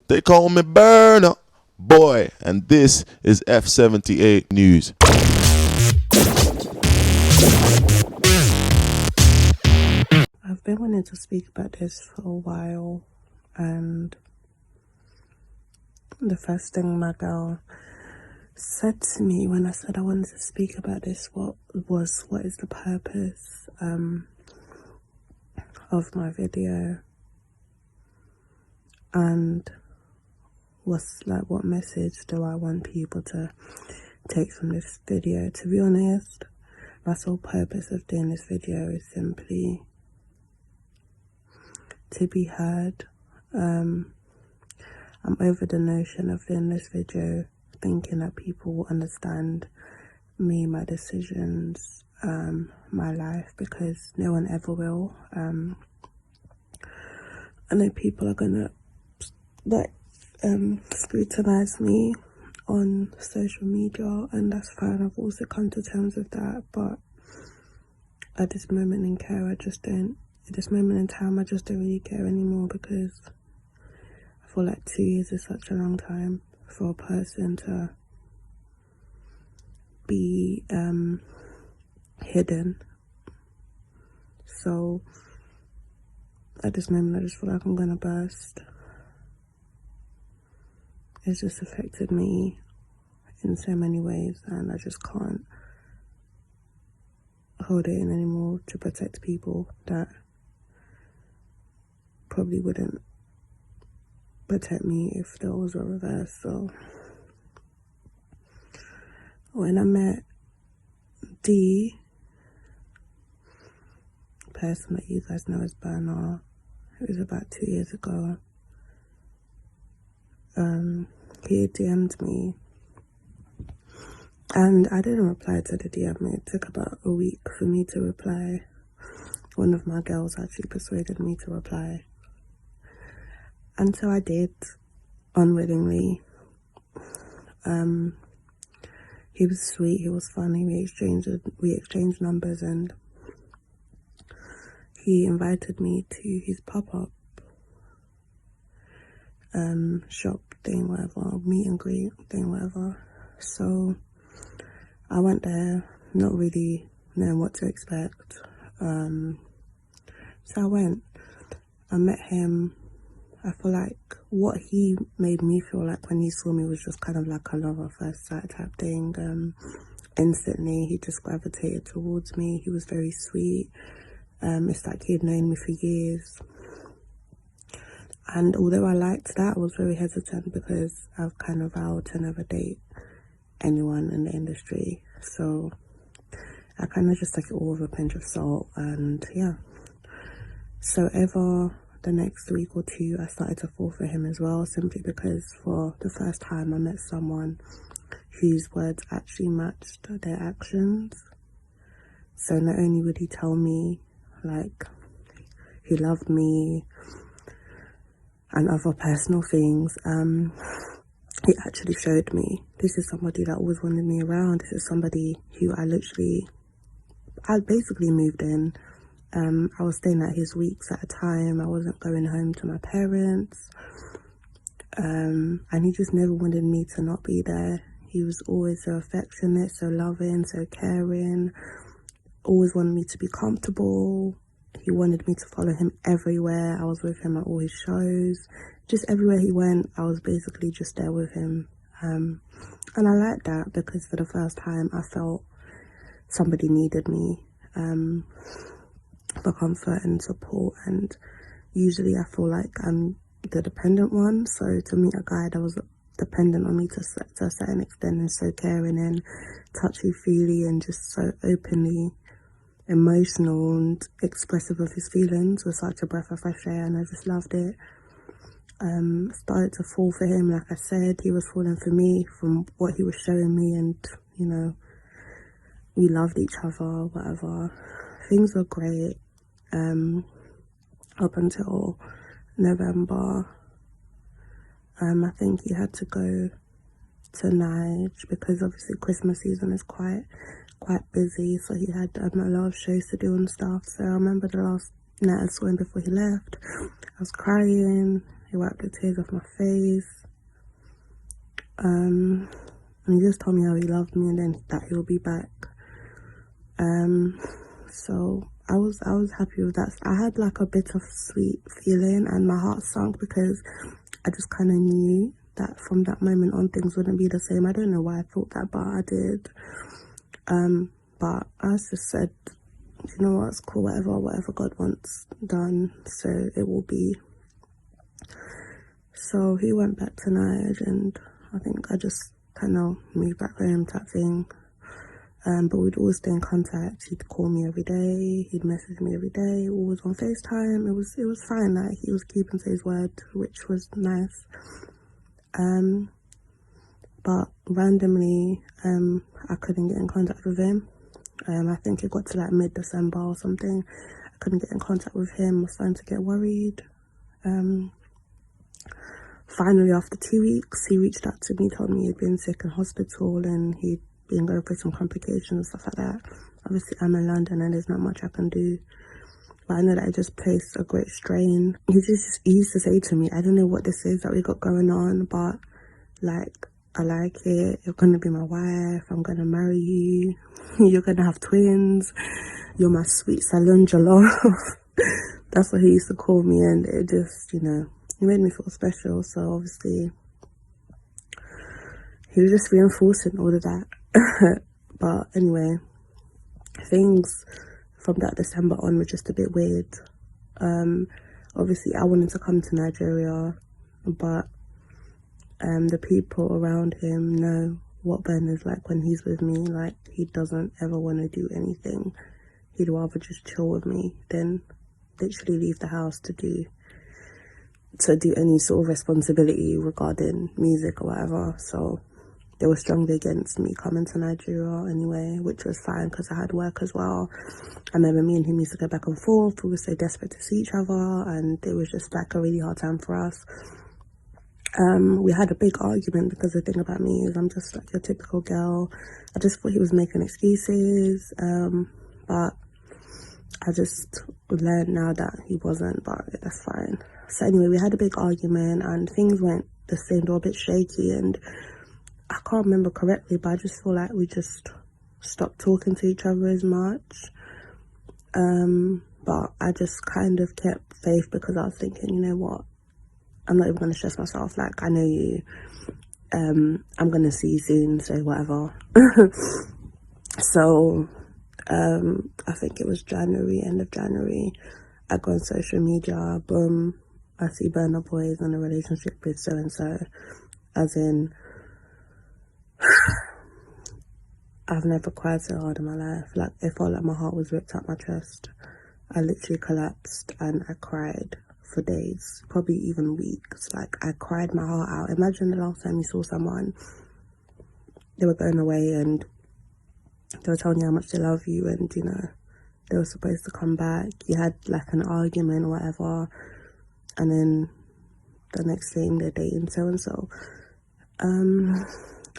They call me Burna Boy, and this is F78NEWS. I've been wanting to speak about this for a while, and the first thing my girl said to me when I said I wanted to speak about this what is the purpose of my video, and what message do I want people to take from this video. To be honest, my sole purpose of doing this video is simply to be heard. I'm over the notion of doing this video thinking that people will understand me, my decisions, my life, because no one ever will. I know people are gonna scrutinize me on social media, and that's fine. I've also come to terms with that, but at this moment in time, I just don't really care anymore, because I feel like 2 years is such a long time for a person to be hidden. So at this moment, I just feel like I'm gonna burst. It's just affected me in so many ways, and I just can't hold it in anymore to protect people that probably wouldn't protect me if there was a reverse. So when I met the person that you guys know as Burna, it was about 2 years ago. He DM'd me, and I didn't reply to the DM. It took about a week for me to reply. One of my girls actually persuaded me to reply, and so I did, unwillingly. He was sweet, he was funny, we exchanged numbers, and he invited me to his pop-up shop thing, whatever, meet and greet thing, whatever. So I went there, not really knowing what to expect. So I went, I met him. I feel like what he made me feel like when he saw me was just kind of like a love at first sight type thing. Instantly, he just gravitated towards me. He was very sweet. It's like he had known me for years. And although I liked that, I was very hesitant because I've kind of vowed to never date anyone in the industry. So I kind of just took it all with a pinch of salt, and yeah. So over the next week or two, I started to fall for him as well, simply because for the first time I met someone whose words actually matched their actions. So not only would he tell me like he loved me and other personal things, he actually showed me, this is somebody that always wanted me around. This is somebody who I basically moved in. I was staying at his weeks at a time. I wasn't going home to my parents. And he just never wanted me to not be there. He was always so affectionate, so loving, so caring. Always wanted me to be comfortable. He wanted me to follow him everywhere. I was with him at all his shows. Just everywhere he went, I was basically just there with him. And I liked that, because for the first time I felt somebody needed me for comfort and support. And usually I feel like I'm the dependent one. So to meet a guy that was dependent on me to a certain extent, and so caring and touchy-feely and just so openly emotional and expressive of his feelings, was such a breath of fresh air, and I just loved it. Started to fall for him. Like I said, he was falling for me from what he was showing me, and you know, we loved each other, whatever. Things were great up until November. I think he had to go to Nige because obviously Christmas season is quite busy, so he had a lot of shows to do and stuff. So I remember the last night I saw him before he left, I was crying, He wiped the tears off my face. And he just told me how he loved me and then that he'll be back. So I was happy with that. I had like a bit of sweet feeling and my heart sunk because I just kind of knew that from that moment on things wouldn't be the same. I don't know why I thought that, but I did. But I just said, you know what, it's cool, whatever God wants done, so it will be. So he went back tonight and I think I just kind of moved back home type thing. But we'd always stay in contact. He'd call me every day, he'd message me every day, always on FaceTime. It was fine, like he was keeping to his word, which was nice. But randomly, I couldn't get in contact with him. I think it got to like mid-December or something. I couldn't get in contact with him. I was starting to get worried. Finally, after 2 weeks, he reached out to me, told me he'd been sick in hospital and he'd been going through some complications and stuff like that. Obviously, I'm in London and there's not much I can do. But I know that it just placed a great strain. He used to say to me, I don't know what this is that we got going on, but like, I like it. You're gonna be my wife. I'm gonna marry you. You're gonna have twins. You're my sweet salon jollof. That's what he used to call me, and it just, you know, he made me feel special. So obviously, he was just reinforcing all of that. But anyway, things from that December on were just a bit weird. Obviously, I wanted to come to Nigeria, but the people around him know what Ben is like when he's with me. Like, he doesn't ever want to do anything. He'd rather just chill with me than literally leave the house to do any sort of responsibility regarding music or whatever. So they were strongly against me coming to Nigeria anyway, which was fine because I had work as well. I remember me and him used to go back and forth. We were so desperate to see each other, and it was just like a really hard time for us. We had a big argument because the thing about me is I'm just like your typical girl. I just thought he was making excuses, but I just learned now that he wasn't, but that's fine. So anyway, we had a big argument and things went the same, they were a bit shaky, and I can't remember correctly, but I just feel like we just stopped talking to each other as much. But I just kind of kept faith because I was thinking, you know what, I'm not even going to stress myself. Like, I know you. I'm going to see you soon, so whatever. So, I think it was January, end of January. I go on social media, boom, I see Burna Boy is in a relationship with so-and-so. As in, I've never cried so hard in my life. Like, it felt like my heart was ripped out my chest. I literally collapsed and I cried for days, probably even weeks. Like, I cried my heart out. Imagine the last time you saw someone, they were going away and they were telling you how much they love you, and you know, they were supposed to come back. You had like an argument or whatever, and then the next thing they're dating so-and-so.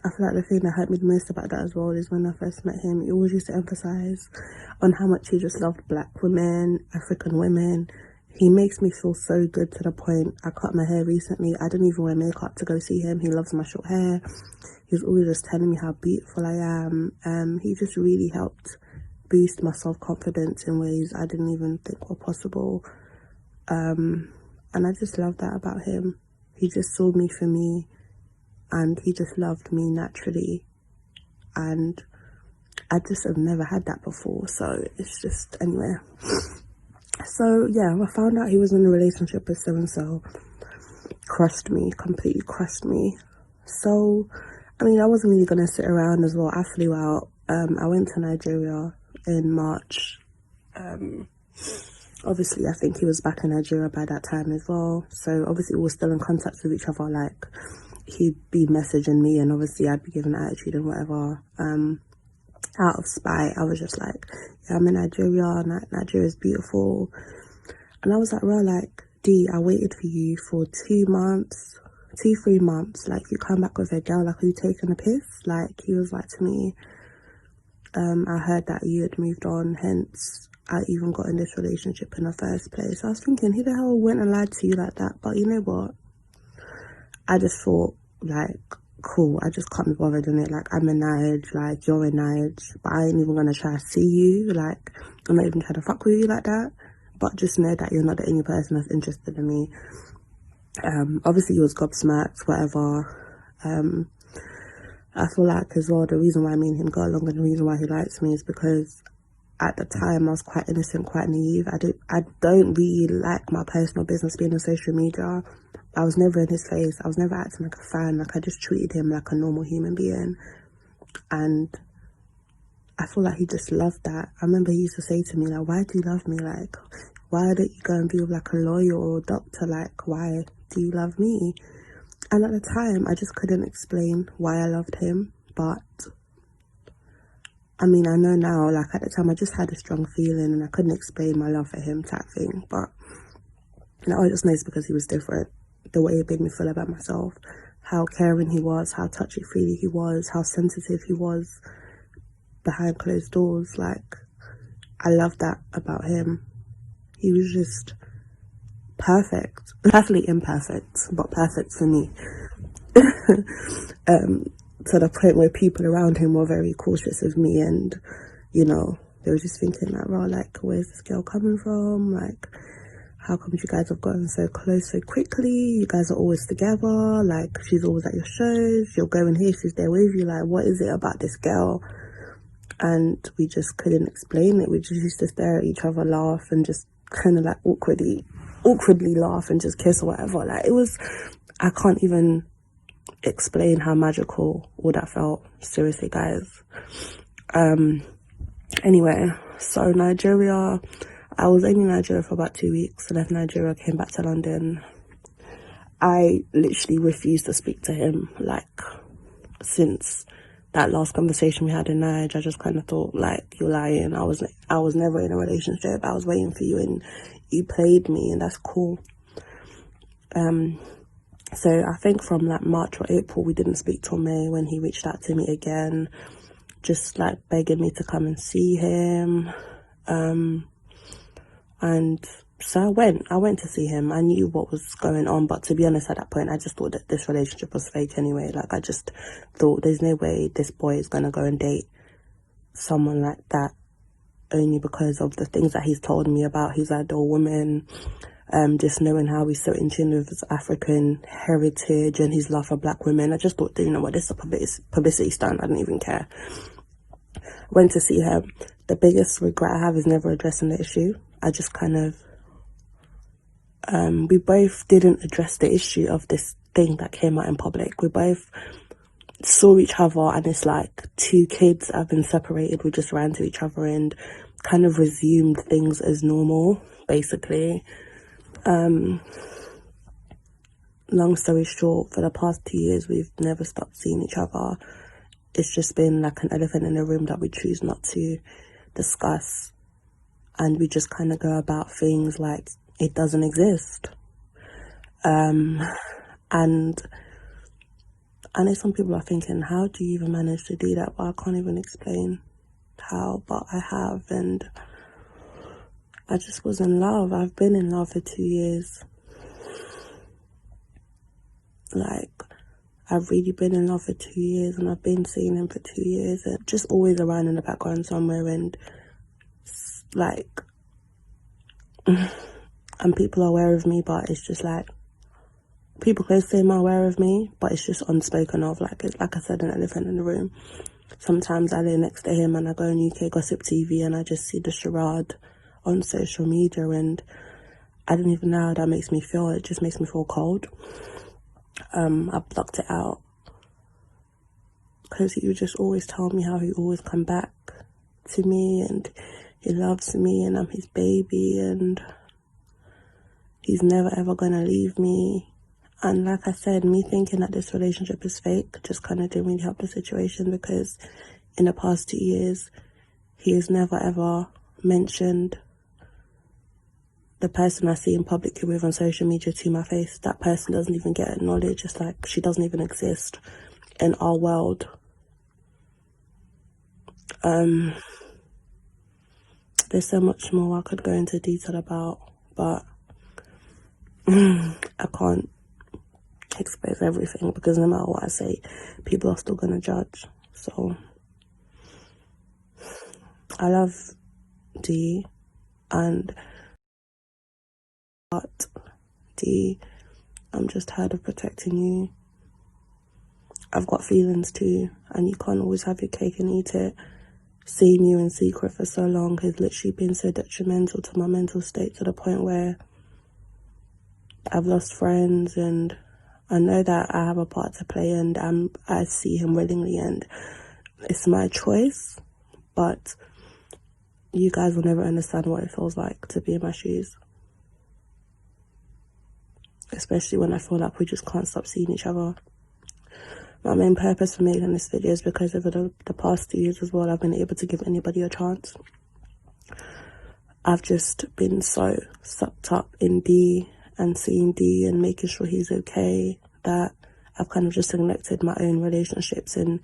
I feel like the thing that hurt me the most about that as well is when I first met him, he always used to emphasize on how much he just loved black women, African women. He makes me feel so good to the point, I cut my hair recently. I didn't even wear makeup to go see him. He loves my short hair. He's always just telling me how beautiful I am. He just really helped boost my self-confidence in ways I didn't even think were possible. And I just love that about him. He just saw me for me, and he just loved me naturally. And I just have never had that before. So it's just, anyway. So yeah, I found out he was in a relationship with so-and-so. Crushed me, completely crushed me. So, I mean, I wasn't really going to sit around as well. I flew out. I went to Nigeria in March. Obviously, I think he was back in Nigeria by that time as well. So obviously we were still in contact with each other. Like, he'd be messaging me and obviously I'd be giving attitude and whatever. Out of spite, I was just like, yeah, I'm in Nigeria, Nigeria's beautiful. And I was like, well, like, D, I waited for you for 3 months. Like, you come back with a girl, like, are you taking a piss? Like, he was like to me, I heard that you had moved on, hence I even got in this relationship in the first place. I was thinking, who the hell went and lied to you like that? But you know what? I just thought, like, cool, I just can't be bothered in it. Like, I'm a Nige, like, you're a Nige, but I ain't even gonna try to see you. Like, I'm not even trying to fuck with you like that. But just know that you're not the only person that's interested in me. Obviously he was gobsmacked, whatever. I feel like as well, the reason why me and him got along and the reason why he likes me is because at the time I was quite innocent, quite naive. I don't really like my personal business being on social media. I was never in his face. I was never acting like a fan. Like, I just treated him like a normal human being. And I feel like he just loved that. I remember he used to say to me, like, why do you love me? Like, why don't you go and be with like a lawyer or a doctor? Like, why do you love me? And at the time, I just couldn't explain why I loved him. But I mean, I know now, like, at the time I just had a strong feeling and I couldn't explain my love for him type thing. But now I just know it's because he was different. The way it made me feel about myself, how caring he was, how touchy-feely he was, how sensitive he was behind closed doors. Like, I love that about him. He was just perfect. Perfectly imperfect, but perfect for me. To the point where people around him were very cautious of me, and, you know, they were just thinking like, well, like, where's this girl coming from? Like, how come you guys have gotten so close so quickly? You guys are always together. Like, she's always at your shows. You're going here, she's there with you. Like, what is it about this girl? And we just couldn't explain it. We just used to stare at each other, laugh, and just kind of like awkwardly laugh and just kiss or whatever. Like, it was, I can't even explain how magical all that felt. Seriously, guys. Anyway, so Nigeria, I was only in Nigeria for about 2 weeks. I left Nigeria, came back to London. I literally refused to speak to him. Like, since that last conversation we had in Nigeria, I just kind of thought, like, you're lying. I was never in a relationship. I was waiting for you and you played me, and that's cool. So I think from like March or April, we didn't speak till May, when he reached out to me again, just like begging me to come and see him. And so I went to see him. I knew what was going on, but to be honest, at that point, I just thought that this relationship was fake anyway. Like, I just thought there's no way this boy is gonna go and date someone like that, only because of the things that he's told me about his ideal woman. Just knowing how he's so in tune with his African heritage and his love for black women. I just thought, you know what, this is a publicity stunt. I didn't even care. Went to see him. The biggest regret I have is never addressing the issue. I just kind of, we both didn't address the issue of this thing that came out in public. We both saw each other, and it's like two kids have been separated. We just ran to each other and kind of resumed things as normal, basically. Long story short, for the past 2 years, we've never stopped seeing each other. It's just been like an elephant in the room that we choose not to discuss. And we just kind of go about things like it doesn't exist. And I know some people are thinking, how do you even manage to do that? But I can't even explain how, but I have. And I just was in love. I've been in love for 2 years. Like, I've really been in love for 2 years, and I've been seeing him for 2 years, and just always around in the background somewhere. And like, and people are aware of me, but it's just like, people close to him are aware of me, but it's just unspoken of. Like, it's like I said, an elephant in the room. Sometimes I lay next to him and I go on UK Gossip TV and I just see the charade on social media, and I don't even know how that makes me feel. It just makes me feel cold. I blocked it out because he would just always tell me how he always come back to me and he loves me and I'm his baby and he's never ever gonna leave me. And like I said, me thinking that this relationship is fake just kind of didn't really help the situation, because in the past 2 years he has never ever mentioned the person I see him publicly with on social media to my face. That person doesn't even get acknowledged. It's like she doesn't even exist in our world. There's so much more I could go into detail about, but I can't expose everything because no matter what I say, people are still going to judge. So I love D, and but D, I'm just tired of protecting you. I've got feelings too, and you can't always have your cake and eat it. Seeing you in secret for so long has literally been so detrimental to my mental state, to the point where I've lost friends, and I know that I have a part to play, and I see him willingly, and it's my choice, but you guys will never understand what it feels like to be in my shoes. Especially when I feel like we just can't stop seeing each other. My main purpose for making this video is because over the past 2 years as well, I've been able to give anybody a chance. I've just been so sucked up in D and seeing D and making sure he's okay, that I've kind of just neglected my own relationships and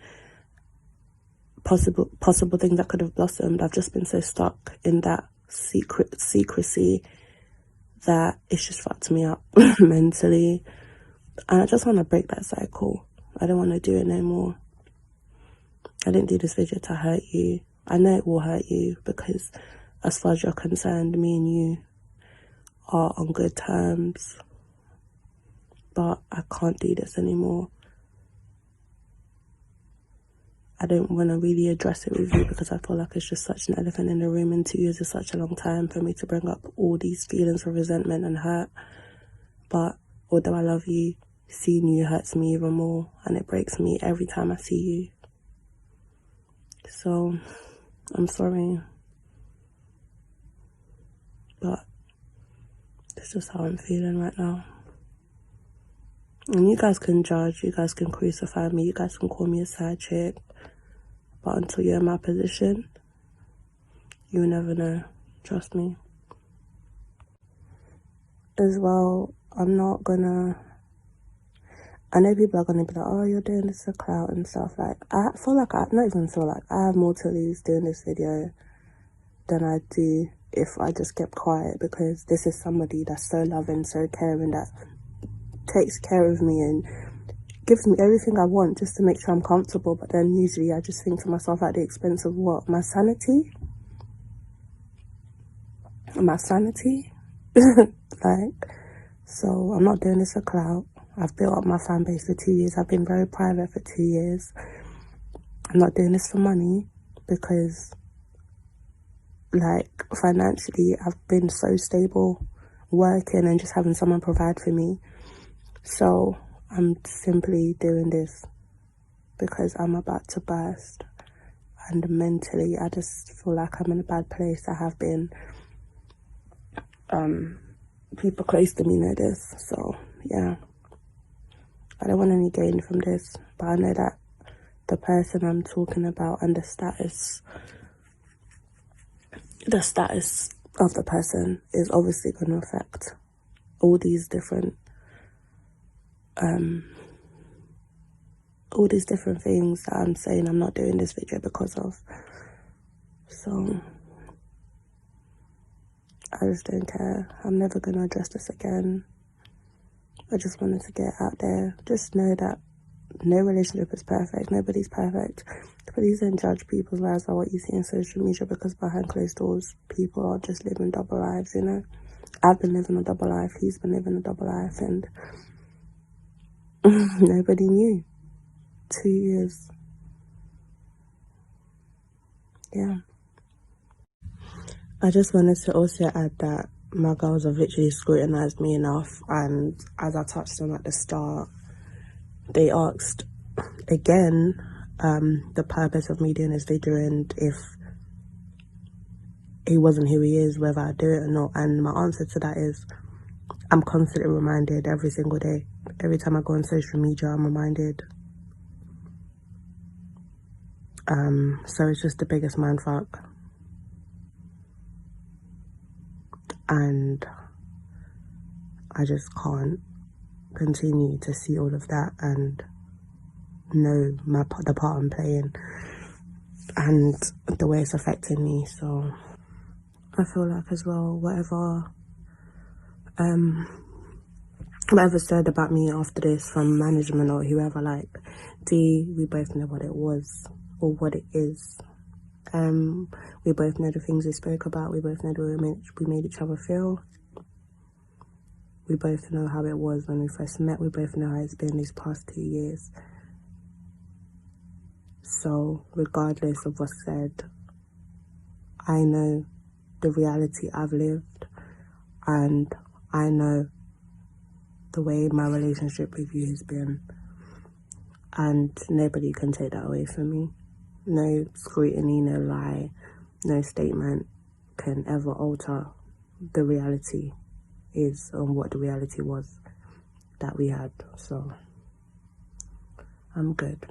possible things that could have blossomed. I've just been so stuck in that secrecy that it's just fucked me up mentally, and I just want to break that cycle. I don't want to do it no more. I didn't do this video to hurt you. I know it will hurt you because as far as you're concerned, me and you are on good terms, but I can't do this anymore. I don't want to really address it with you because I feel like it's just such an elephant in the room, and 2 years is such a long time for me to bring up all these feelings of resentment and hurt. But although I love you, seeing you hurts me even more, and it breaks me every time I see you. So I'm sorry, but this is how I'm feeling right now. And you guys can judge, you guys can crucify me, you guys can call me a side chick, but until you're in my position, you'll never know. Trust me. As well, I'm not gonna, I know people are gonna be like, oh, you're doing this for clout and stuff. Like, I feel like, I have more to lose doing this video than I do if I just kept quiet, because this is somebody that's so loving, so caring, that takes care of me and gives me everything I want just to make sure I'm comfortable. But then usually I just think to myself, at the expense of what? My sanity? Like, so I'm not doing this for clout. I've built up my fan base for 2 years. I've been very private for 2 years. I'm not doing this for money because, like, financially I've been so stable working and just having someone provide for me. So I'm simply doing this because I'm about to burst, and mentally I just feel like I'm in a bad place. I have been. People close to me know this, so yeah. I don't want any gain from this, but I know that the person I'm talking about and the status of the person is obviously going to affect all these different things that I'm saying I'm not doing this video because of. So I just don't care. I'm never going to address this again. I just wanted to get out there. Just know that no relationship is perfect. Nobody's perfect. Please don't judge people's lives by what you see on social media, because behind closed doors, people are just living double lives, you know? I've been living a double life. He's been living a double life, and nobody knew. 2 years. Yeah. I just wanted to also add that my girls have literally scrutinized me enough, and as I touched on at the start, they asked again the purpose of me doing this video and if he wasn't who he is, whether I do it or not. And my answer to that is, I'm constantly reminded every single day. Every time I go on social media, I'm reminded. So it's just the biggest mindfuck. And I just can't continue to see all of that and know the part I'm playing and the way it's affecting me. So I feel like as well, whatever said about me after this from management or whoever, like, we both know what it was or what it is. We both know the things we spoke about. We both know the way we made each other feel. We both know how it was when we first met. We both know how it's been these past 2 years. So regardless of what's said, I know the reality I've lived, and I know the way my relationship with you has been, and nobody can take that away from me. No scrutiny, no lie, no statement can ever alter the reality is on what the reality was that we had. So I'm good.